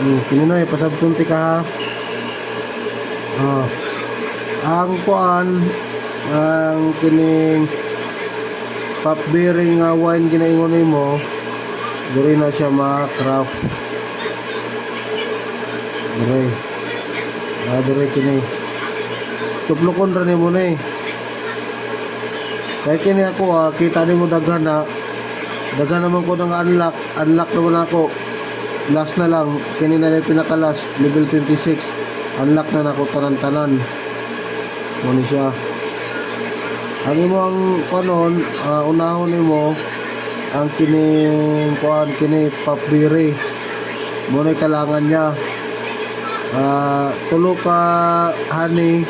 Kininoy pasabtunti ka ha. Oh. Ang kuan ang kining pop bearing wine ginaingon nimo, diri na siya ma-craft. Diri. Diri kini. Tuplokon ra nimo ni. Kaya kini ako kita nimo daghan na. Daghan naman ko ng unlock. Unlock naman ako. Last na lang. Kini na yung pinaka-last. Level 26. Unlock na nako tanan-tanan. Muna siya. Ang imo ang kanon, unahon nimo ang kining kuan kini papbiri. Muna kailangan niya. Tulo ka honey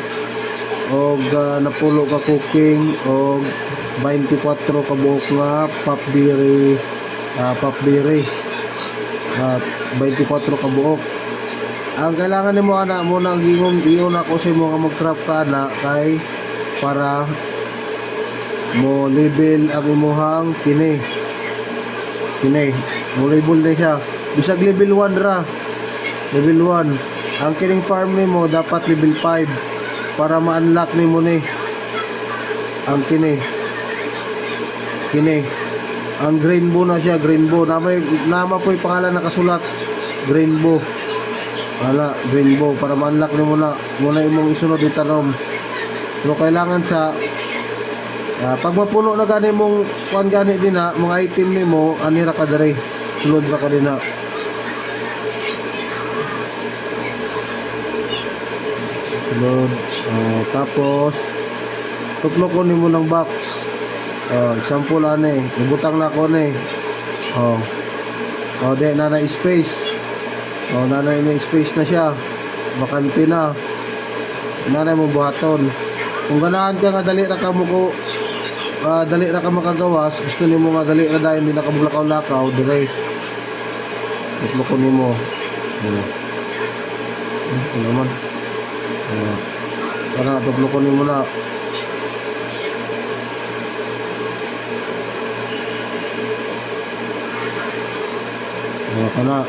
og napulo ka cooking og 24 ka buok nga papbiri at 24 ka buok. Ang kailangan nimo ana mo nang giyon ako sa imo nga mag-craft ka na kay para mo level ang imuhang kini mo label na siya bisag level 1 ra, level 1. Ang kining farm nimo dapat level 5 para ma-unlock nimo ni ang kini ang Grainbow na siya. Grainbow nama po yung pangalan nakasulat, Grainbow. Grainbow para ma-unlock nimo na muna imong isunod itanom. Pero kailangan sa pag mapuno na gani mong kuan gani din na mga item nimo, ani ra ka diri, sulod ra ka din na. Sulod. Tapos tuklokon nimo ng box. Example ani, ibutang na ko ni. De na space. Nanay may space na siya. Bakante na. Nanay mo buhaton. Kung ganahan ka nga dali ra ka mo ko dali ra ka makagawas, gusto nimo nga dali ra dahil hindi nakabulakaw-lakaw, dire. Tuklokon nimo. Ano naman? Para tuklokon nimo na. Kana.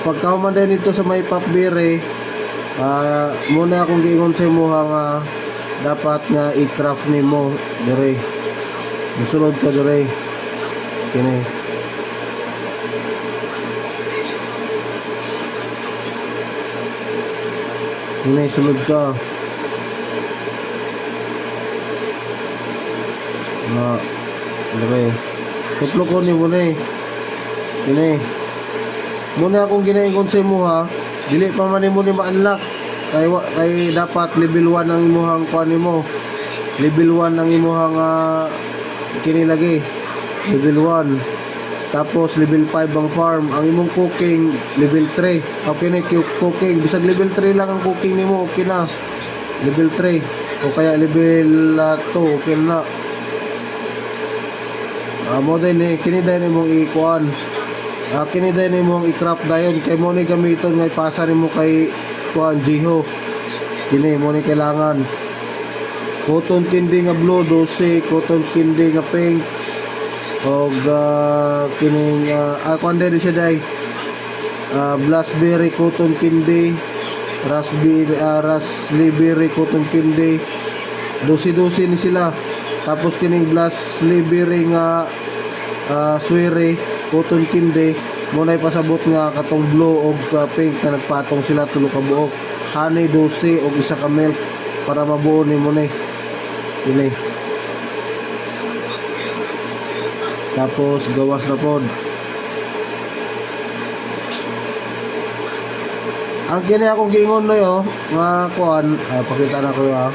Pagkauman din ito sa may papbere, muna akong giingon sa imo nga dapat nga i-craft nimo dire. Musulod ka dire. Kini. Kini sulod ka. Na dire. Tuklokon nimo ni. Kini. Muna akong ginaingon sa imo ha, dili pa man nimo ni ma-unlock kay dapat level 1 ang imuhang kuan nimo. Level 1 ang imuhang kini lagi. Level 1. Tapos level 5 ang farm, ang imong cooking level 3. Okay na cooking, bisag level 3 lang ang cooking nimo, okay na. Level 3 o kaya level 2 okay na. Mo din kini din imong ikuan. Kini din imong i-craft dayon kay mo ni gamiton nga ipasa nimo kay kuan Jiho. Kini mo ni kailangan. Cotton candy nga blue 12, cotton candy nga pink og kining kuan din siya dai. Blackberry cotton candy, raspberry cotton candy. 12 ni sila. Tapos kining blackberry nga suwere cotton candy mo na ipasabot nga katong blue og pink na nagpatong sila tulo ka buok. Honey 12 og isa ka milk para mabuo nimo ni. Kini. Tapos gawas na pod. Ang kini akong giingon no yo nga kuan, pakita na ko yo.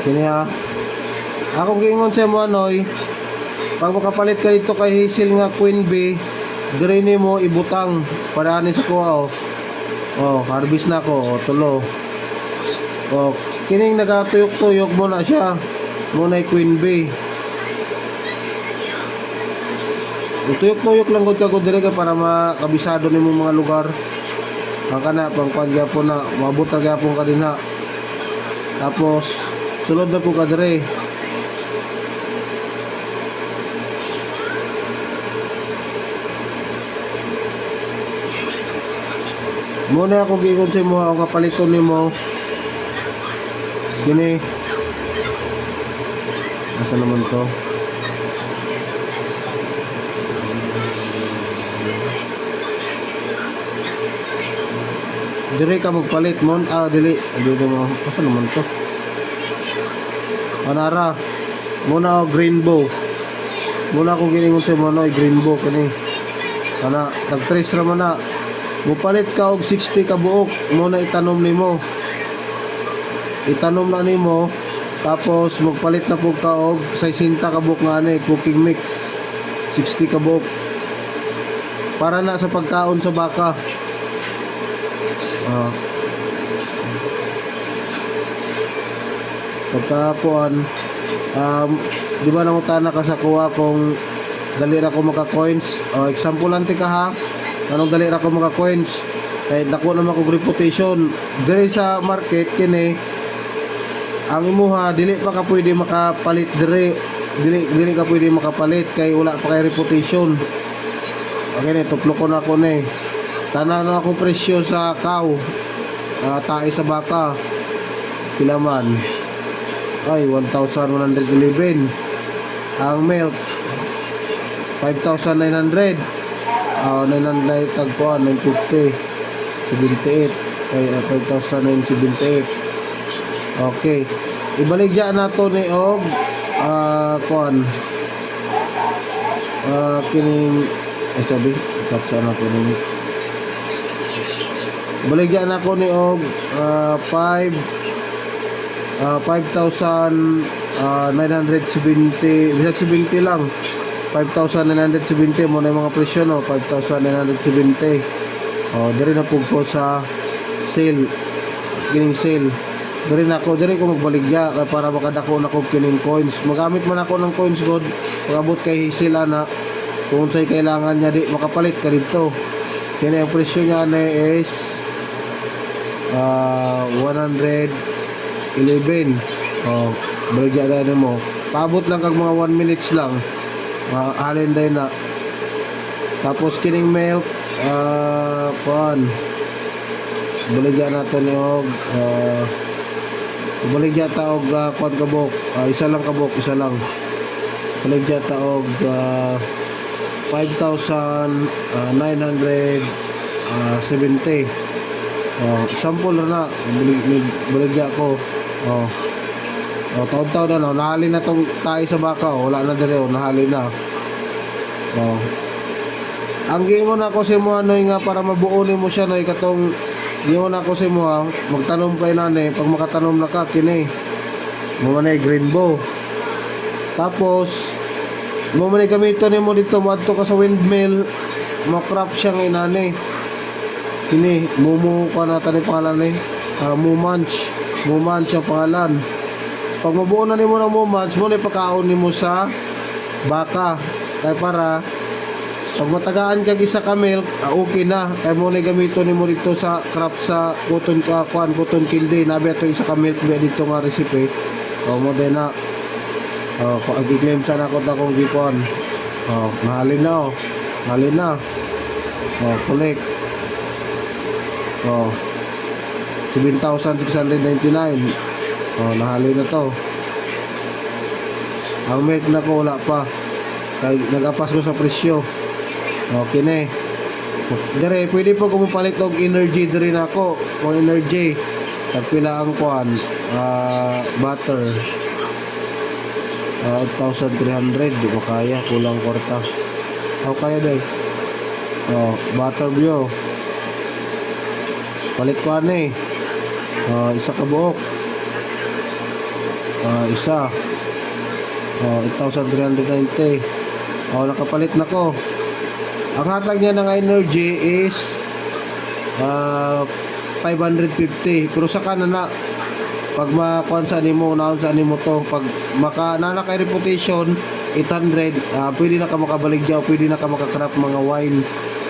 Kini akong giingon sa mo anoy Pag makapalit ka dito kay Hazel nga Queen Bee, dire mo ibutang para ani sa kuha oh. Oh, harvest na ko, oh, tulo. Oh, kining nagatuyok-tuyok mo na siya. Mo na Queen Bee. Tuyok-tuyok lang gud ka ko dire para makabisado nimo mga lugar. Ang kana pangkuan gyapon na maabot na gyapon ka dinha. Tapos sulod na po ka dire. Muna ako giingon sa imo ang kapaliton nimo. Kini. Asa naman to? Dili ka magpalit mon. Dili mo. Asa naman to? Anara. Muna ako green bow. Muna ako giningon sa imo no green bow kani. Ana tag-trace ra man na. Mupalit ka og 60 ka buok muna itanom nimo. Itanom na nimo tapos magpalit na pug ka og 60 ka buok nga ani cooking mix. 60 ka buok. Para na sa pagkaon sa baka. Pagkapuan di ba nangutana ka sa kuha kung dali ra ko maka coins example lang ka ha anong dali ra ko maka coins kay dako naman kog reputation diri sa market kini ang imuha dili pa ka pwede makapalit dili ka pwede makapalit kay wala pa kay reputation okay ni tuplo ko na ko ni tanan na akong presyo sa cow tae sa baka pila man ay 1,111 ang milk 5,900 900 tagpuan 950 78 ay 5,978 okay ibaligya na to ni og kuan kining sabi kapsa na ko ni baligya na ko ni og 5,970 bisag 70 lang 5,970 mo na yung mga presyo no 5,970 diri na po ko sa sale kining sale diri ko magbaligya para makadako na ko kining coins magamit man ako ng coins god pagabot kay Hazel ana kung say kailangan niya di makapalit ka dito kini ang presyo niya na is 111 baligya na mo paabot lang kag mga 1 minutes lang halin day na tapos kining milk kuan baligya nato ni og baligya ta og kuan kabok isa lang baligya ta og 5,970 sample na baligya ko taon-taon na nahali na tong tayo sa baka wala na dire nahali na ang giingon ako sa mo ano nga para mabuonin mo siya no katong giingon ako sa mo magtanom kay nani pag makatanom na ka kini mo man green bow tapos mo man gamito nimo dito moadto ka sa windmill makrap siya ng inani kini mumu ka na tani pangalan ni mumanch ang pangalan pag mabuo na nimo ng moments mo na ipakaon nimo sa baka kay para pag matagaan kag isa ka milk okay na kay mo na gamito nimo dito sa crop sa cotton candy nabi ato isa ka milk ba dito nga recipe mo din na agi-claim sana ko ta kung gikuan mahalin na collect 7,699 nahali na to ang milk na ko wala pa kaya nag-apas ko sa presyo okay na dire pwede po kumupalit og energy dire na ako kung energy tagpila ang kuan butter 8,300 di ko kaya kulang kwarta kaya day butter bio palit ko isa ka buok isa 8,390 nakapalit na ko. Ang hatag niya ng energy is 550. Pero sa kanan na pag makuan sa animo, naon sa animo to, pag maka nanakay reputation 800, pwede na ka makabaligya o pwede na ka makakrap mga wine.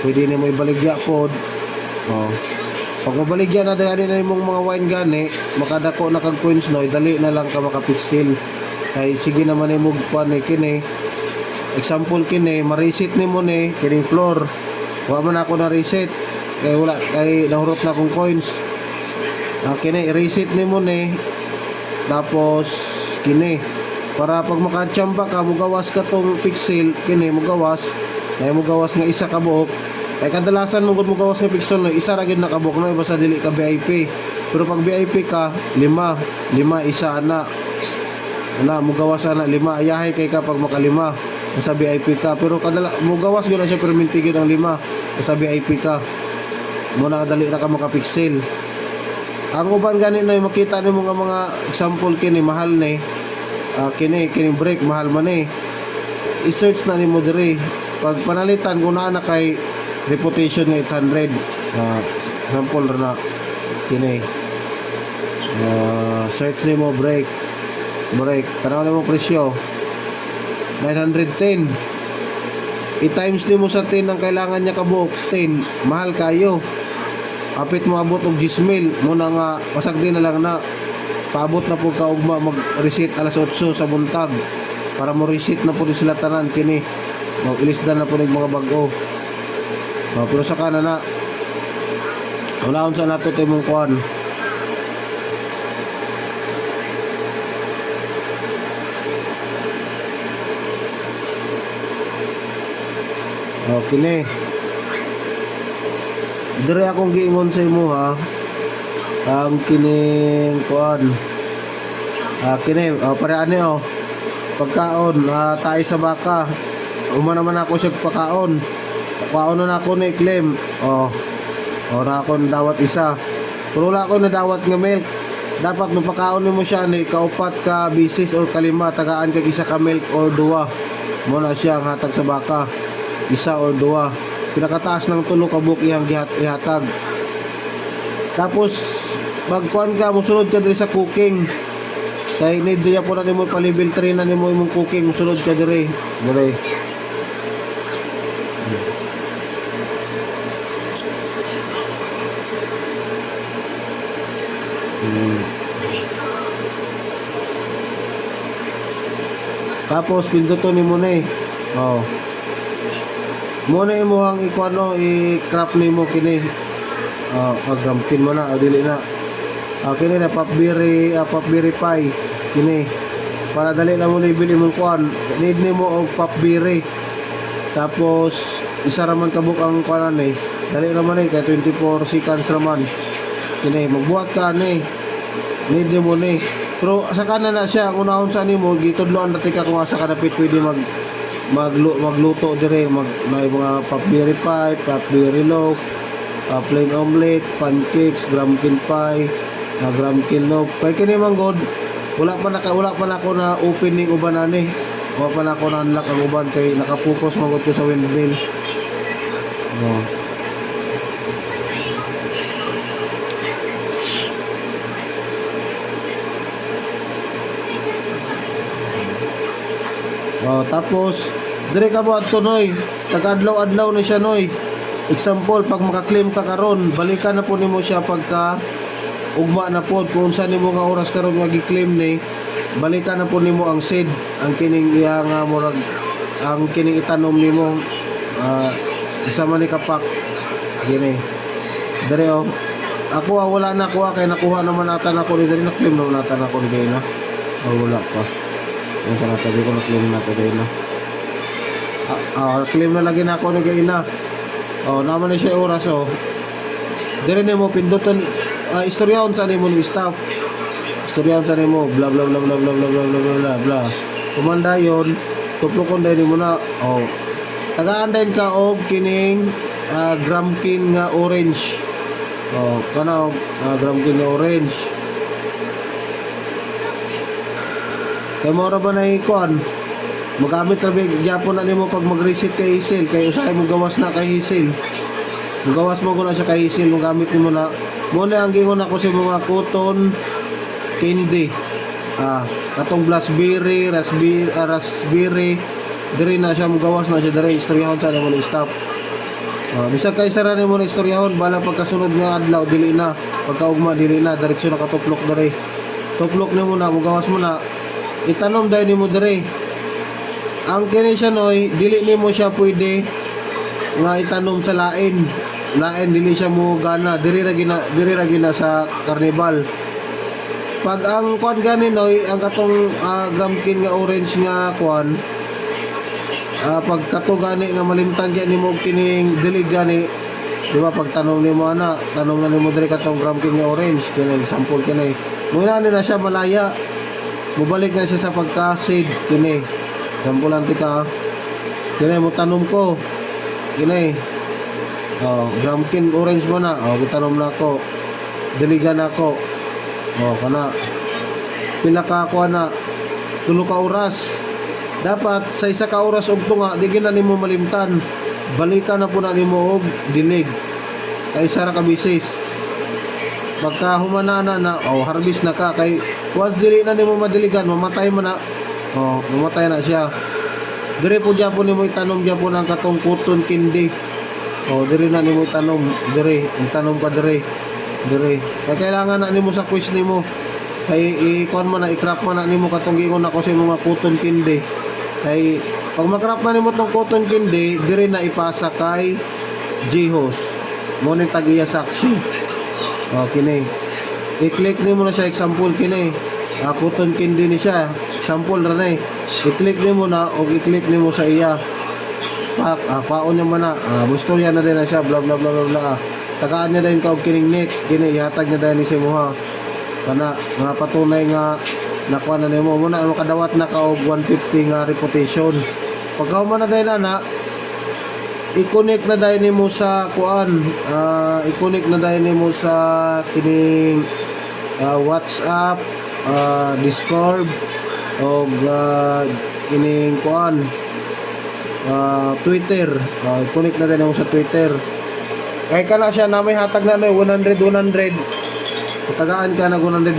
Pwede na mo ibaligya pod. Pag mabaligya na dahil na imong mga wine gani, makadako na kag coins no, dali na lang ka makapixel. Kay sige naman imong kuan kini. Example kini, ma-reset nimo ni kining floor. Wa man ako na reset. Kay wala kay nahurot na akong coins. Kini i-reset nimo ni. Tapos kini para pag makachamba ka mugawas ka tong pixel kini mugawas. Kay mugawas nga isa ka buok. Kay kadalasan mo gud mugawas nga pixel no, isa ra gyud nakabuok no, basta dili ka VIP. Pero pag VIP ka, 5 isa ana. Mugawas ana 5 ayahay kay kapag makalima. Basta VIP ka, pero mugawas gyud na siya pero minti gyud ang 5. Basta VIP ka. Muna dali na ka makapixel. Ang uban gani na makita nimo nga mga example kini mahal ni kini brake mahal man ni. I-search na nimo diri. Pag panalitan kung naa na kay reputation nga 800. Example na kini. Search nimo brake. Tanaw nimo presyo. 910. I-times nimo sa 10 ang kailangan niya kabuok 10. Mahal kayo. Apit mo abot og 10,000 muna nga pasagdi na lang na paabot na po ka ugma mag-reset alas 8 sa buntag para mo reset na po sila tanan kini mag-ilisdan na po ng mga bago. Pero sa kana na wala unsa nato timong kuan. Kini dire akong giingon sa imo ha. Ang kining kuan. Kini para ani pagkaon tayo sa baka. Uma naman ako siya pagkaon. Pagkaon na ako ni claim. Ora ako dawat isa. Pero wala ako na dawat nga milk. Dapat mapakaon nimo siya ni kaupat ka bisis or kalima tagaan kag isa ka milk or duwa. Mo na siya ang hatag sa baka. Isa or duwa. Pinakataas ng tulo ka buok iyang ihatag. Tapos magkuan ka musulod ka diri sa cooking. Kay need diya po na nimo pa level 3 na nimo imong cooking musulod ka diri. Tapos pinduton nimo na muna imuhang i-crop nimo kini. Agramkin mo na, dili na. Kini na papbiri pie kini. Para dali na mo label imong kuan. Need nimo og papbiri. Tapos isa ra man kabuk ang kuan ni. Dali ra man kay 24 seconds ra man. Kini magbuhat ka ni. Need nimo ni. Pero sa kanan na siya kung unahon sa nimo gitudloan na tika kung asa ka dapit pwede magluto dire may mga papbiri pie, papbiri loaf, plain omelette, pancakes, gramkin pie, gramkin loaf. Kay kini man god wala pa na ako na open ning uban ani. Wala pa na ako na unlock ang uban kay naka-focus magod ko sa windmill. Tapos dire ka mo adto noy, tag-adlaw-adlaw na siya noy. Example, pag maka-claim ka karon, balikan na po nimo siya pagka ugma na pod kung saan nimo nga oras karon nga gi-claim ni, balikan na po nimo ang seed, ang kining iya nga murag ang kining itanom nimo isa man ni kapak gini. Dire ako wala na kuha kay nakuha naman ata nako ni dire na claim naman ata nako ni na. Wala pa. Yung sana tabi ko na-claim na ito dahil na claim na lagi na ako na gaina. Naman na siya oras dire na mo pindutan istoryahon sa nimo ni staff. Istoryahon sa nimo bla bla bla bla bla bla bla bla bla bla. Kumanda yon tuplokon dahil mo na tagaan din ka og kining gramkin nga orange. Kana gramkin nga orange. Kaya mo ba na ikuan? magamit ra big gyapon na nimo pag mag-reset kay Hazel kay usahay mo gawas na kay Hazel. Gawas mo ko na siya kay Hazel, mo gamit nimo na. Mo na ang gingon ako sa mga cotton candy. Katong blackberry, raspberry, diri na siya mo gawas na siya diri istoryahon sa mo na stop. Bisag kay sara nimo na istoryahon bala pagkasunod nga adlaw dili na, pagkaugma dili na, diretso na katuplok diri. Tuplok nimo na, mo gawas mo na. Itanom dai nimo diri. Ang kini siya noy, dili nimo siya pwede nga itanom sa lain. Lain dili siya mo gana, diri ra gina sa carnival. Pag ang kuan gani noy, ang katong gramkin nga orange nga kuan, pag kato gani nga malimtan gani nimo kining dilig gani, di ba pag tanom nimo ana, tanom na nimo diri katong gramkin nga orange, kini sample kini. Muna na siya malaya. Mubalik na siya sa pagka-seed kini. Sample anti ka. Kini mo tanom ko. Kini. Gramkin orange mo na. Gitanom na ako. Diligan ako. Kana. Pila ka ako na. 3 ka oras. Dapat sa 1 ka oras og tunga, di gina nimo malimtan. Balikan na po na nimo og dilig. Kay sara ka bisis. Pagka humanana na, harvest na ka. Kay once dili na nimo madiligan, mamatay mo na. Mamatay na siya. Dire po dyan po nimo itanom dyan po ng katong cotton candy. Dire na nimo itanom. Dire, itanom ka dire. Dire. Kaya kailangan na nimo sa quiz nimo. Kay i-con mo na, i-crop mo na nimo katong gingon ako sa mga cotton candy. Kay pag makrap na nimo tong cotton candy, dire na ipasa kay Jihos. Mo ni tagiya saksi. Kini. I-click nimo na sa example kini. Cotton candy ni siya. Example ra na. I-click nimo na o i-click nimo sa iya. Paon niya man na. Istorya na din na siya. Bla bla bla bla bla. Tagaan niya din ka og kining net. Kini ihatag niya din ni si Muha. Kana nga patunay nga nakuha na nimo. Muna makadawat na ka og 150 nga reputation. Pagka man na din ana, i-connect na dahil nimo sa kuan, i-connect na dahil nimo sa kining WhatsApp, Discord o kining kuan, Twitter. I-connect na dahil nimo sa Twitter. Kaya kana siya na may hatag na 100 patagaan ka na 100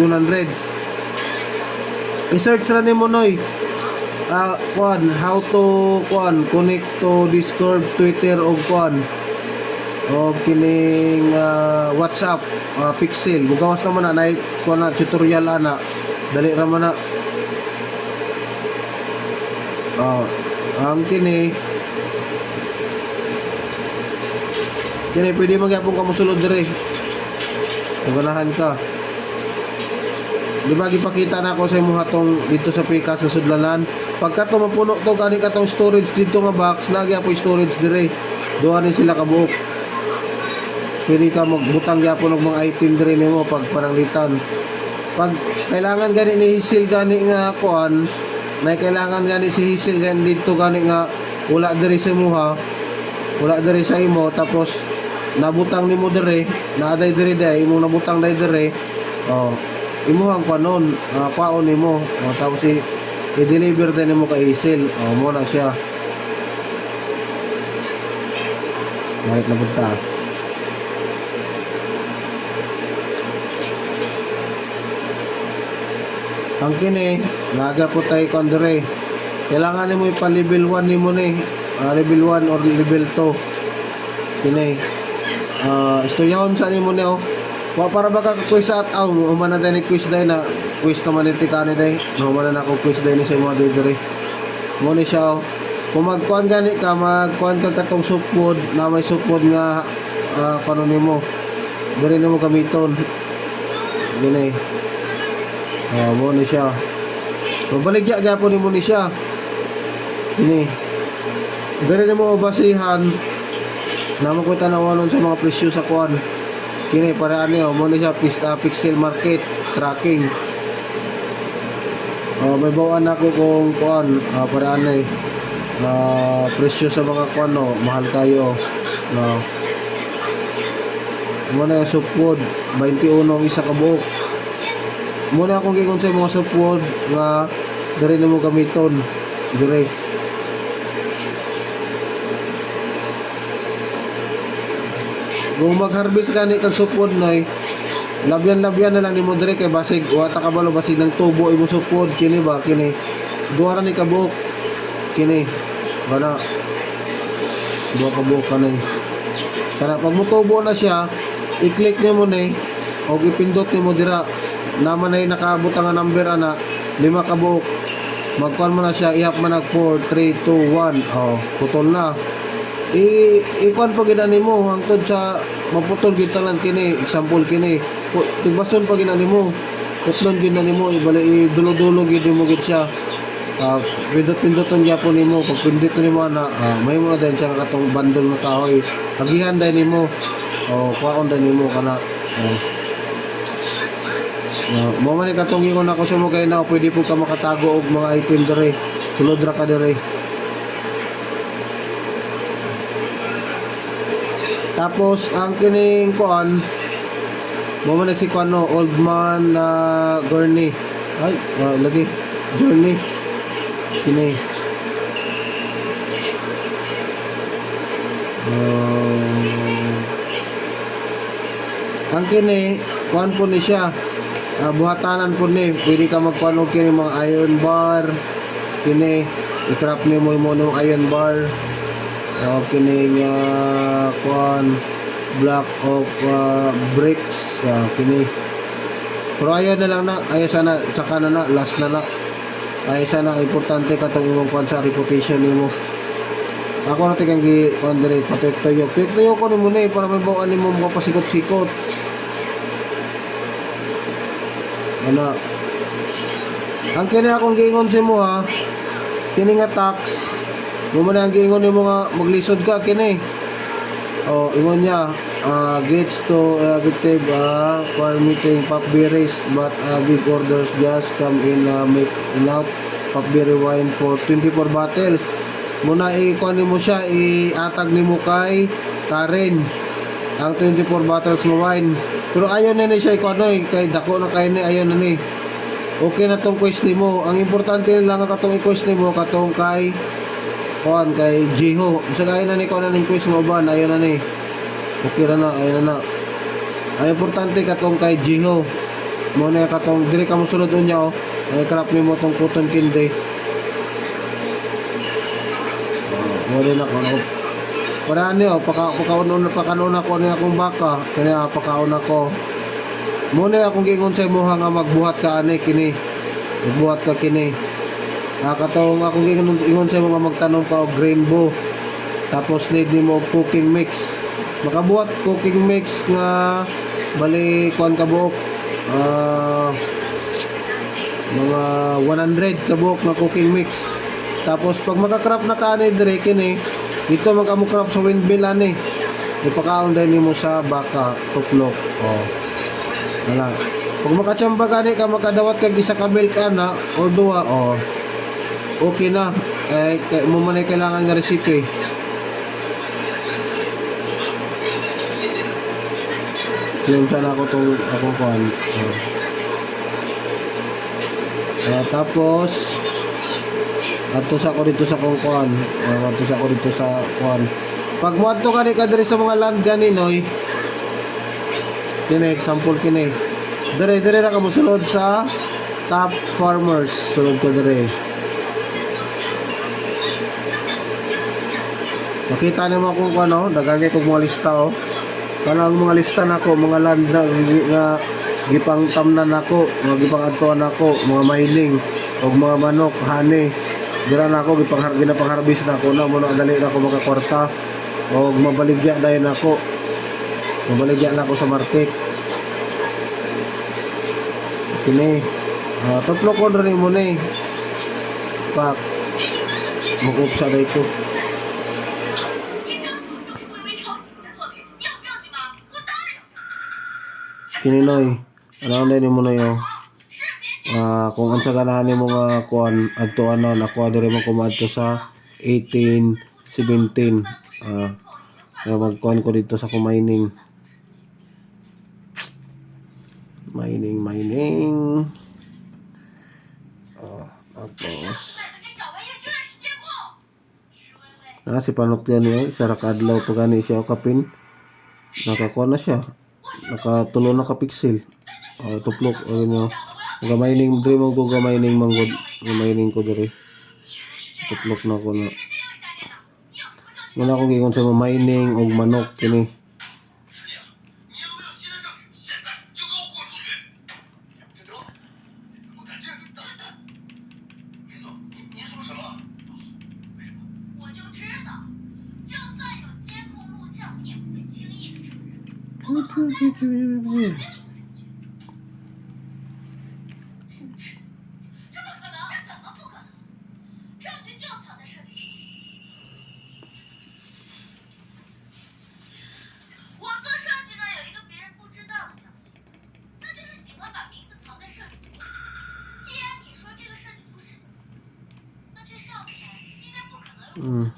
i-search na nimo noy kuan, how to kuan, connect to Discord, Twitter o kuan o kining WhatsApp, Pixel. Bugawas naman na kuan na tutorial ana. Dali ra man na. Ang kini pwede magyapon ka mosulod dire. Ganahan ka. Di ba gipakita na ako sa imo hatong dito sa Pikas sa Sudlanan. Pagka to mapuno to gani katong storage dito nga box, nagya po storage dire. Duha ni sila ka buok. Pwede ka magbutang gyapon og mga item dire nimo pag pananglitan. Pag kailangan gani ni Hazel gani nga kuan, na kailangan gani si Hazel gani dito gani nga wala dire sa imuha. Wala dire sa imo tapos nabutang nimo dire, naaday dire day, imo nabutang day dire. Imuhang panon, paon nimo, tapos i-deliver din nimo kay Hazel. Mo na siya. Balik na punta. Ang kini, naga po tayo kondre. Kailangan nimo ipa-level 1 nimo ni, level 1 or level 2. Kini. Istoryahon sa nimo ni para baka quiz at umana din quiz dai na quiz naman iti kani dai no man na ako quiz dai ni sa mga dire mo ni siya kung magkuan gani ka magkuan ka katong supod na may supod nga paano nimo dire nimo gamiton gani mo ni siya mabaligya gyapon nimo ni siya ini dire nimo basihan na mo ko tanawanon sa mga presyo sa kuan. Kini para ano mo ni siya pixel market tracking. May bawaan ako kung kuan para ano presyo sa mga kuan mahal kayo. Muna yung supwood 21 ang isa ka buok. Muna akong gigon sa mga supwood nga diri nimo gamiton. dire. Kung mag-harvest ka ni kag supod noy, labyan-labyan na lang nimo dire kay basig wata ka balo basig ng tubo imo supod kini ba kini. Duha ra ni kabuok kini. Bana duha ka buok kanay. Kana pag mutubo na siya, i-click nimo ni o ipindot nimo dira naman ay nakaabot ang number ana 5 ka buok. Magkuan mo na siya, ihap man nag 4 3 2 1. Oh, putol na. Ikuan pa gid nimo hangtod sa maputol gid tanan kini. Example kini. Tigbason pa gid nimo. Putlon gid nimo ibali dulo-dulo gid mo gid siya. Pindot-pindoton gyapon nimo pag pindot nimo ana may mo na din siya katong bandol nga kahoy agihan dai nimo o kuwaon dai nimo kana mo man katong ingon ako sa mo kay na pwede po ka makatago og mga item dire sulod ra ka dire tapos ang kining kuan mo man si kuano old man Gurney ay lagi journey kini ang kini kuan po ni siya buhatanan po ni pwede ka magkuan og kini mga iron bar kini i-craft ni mo ng iron bar kini nga kuan block of bricks kini pero ayaw na lang na ayaw sana saka na last na ay sana importante katong imong kuan sa reputation nimo. Ako na tikang gi kuan dire patuyok. Tuyok ko nimo ni para may bawaan nimo mo pasikot-sikot. Ana. Ang kini akong giingon sa imo ha. Kini nga tax. Mo man ang giingon nimo nga maglisod ka kini. Oh, ingon niya gates to effective permitting pop berries but big orders just come in make enough pop berry wine for 24 bottles muna ikuan nimo siya iatag nimo kay Karen ang 24 bottles mo wine pero ayon na ni siya ikuan kay dako na kay ni ayon na ni okay na tong quest nimo ang importante lang nga katong i-quest nimo katong kay kuan kay Jiho bisag ayon na ni kuan na ning quest nga uban ayon na ni okay na ayun na ang importante katong kay Jiho mo na katong diri ka mo sulod unya ay craft nimo tong cotton candy mo din ako para ani pakaon ako ni akong baka kaya pakaon ako mo na akong giingon sa imo nga magbuhat ka ani kini magbuhat ka kini katong akong giingon sa imo nga magtanom ka og rainbow tapos need nimo cooking mix makabuhat cooking mix nga bali kuan kabuok mga 100 kabuok nga cooking mix tapos pag makakrap na ka ani dire kini dito magkamukrap sa windmill ani ipakaon din nimo sa baka tuklok wala pag makachamba ka ni ka makadawat kag isa ka milk ana o duha okay na mo man ay kailangan nga recipe claim sana ako itong akong kuhan tapos atos ako dito sa akong kuhan atos ako dito sa kuhan pag muadto ka ni kadiri sa mga land ganinoy kini example kini dire ra ka mosulod sa top farmers sulod ka dire makita nimo akong kuhan daghang kay kog mga lista kanang mga lista nako mga land na nga gipang tamnan nako mga gipang adtuan nako mga mining og mga manok hani dira nako ginapang-harvest nako na mo na dali nako makakwarta og mabaligya dayon nako sa market kini tatlo ko rin mo ni pak mukupsa dito kininoy ano na mo na yo kung ansa ganahan mo nga kuan adto nakuha diri mo kumadto sa 1817 magkuan ko dito sa mining tapos Si Panokyan niya, isa ra kadlaw pa gani siya kapin. Nakakuha na siya. Nakatulo na ka pixel. Tuplok. Ayun nyo. Gamaining, dre mo ko gamaining manggod. Gamaining ko dre. Tuplok na ko na. Muna akong gingon sa mga mining o manok kini. 你有没有新的证据？现在就给我滚出去！志德，我敢这样等。林总，您说什么？为什么？我就知道，就算有监控录像，你也不会轻易的承认。我们很难有任何证据。这不可能！这怎么不可能？证据就藏在设计图里。我做设计呢，有一个别人不知道的小习惯，那就是喜欢把名字藏在设计图里。既然你说这个设计图是，那这上面应该不可能有。